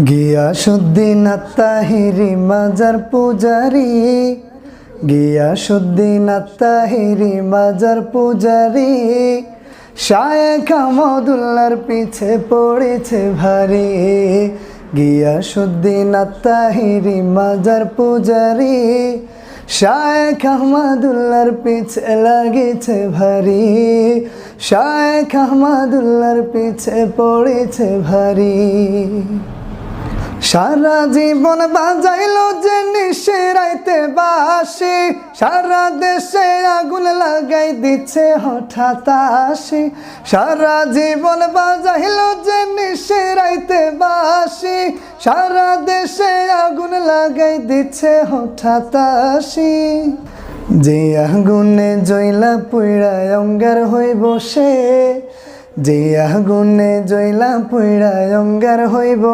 গিয়াসউদ্দিন আত্তাহিরি মাজার পূজারি, গিয়াসউদ্দিন আত্তাহিরি মাজার পূজারি, শায়েখ আহমদুল্লাহর পিছে পড়েছে ভারী। গিয়াসউদ্দিন আত্তাহিরি মাজার পূজারি, শায়েখ আহমদুল্লাহর পিছে লাগিছে ভারী, শায়েখ আহমদুল্লাহর পিছে পড়েছে ভারী। সারা জীবন বাজাইলো যে নিশিরাইতে বাঁশি, সারা দেশে আগুন লাগাই দিচ্ছে হঠাৎ আসি। সারা জীবন বাজাইলো যে নিশিরাইতে বাঁশি, সারা দেশে আগুন লাগাই দিচ্ছে হঠাৎ আসি। যে আগুনে জ্বলা পুইড়া অঙ্গার হই বসে, যে আগুনে জ্বলা পুইড়া অঙ্গার হইব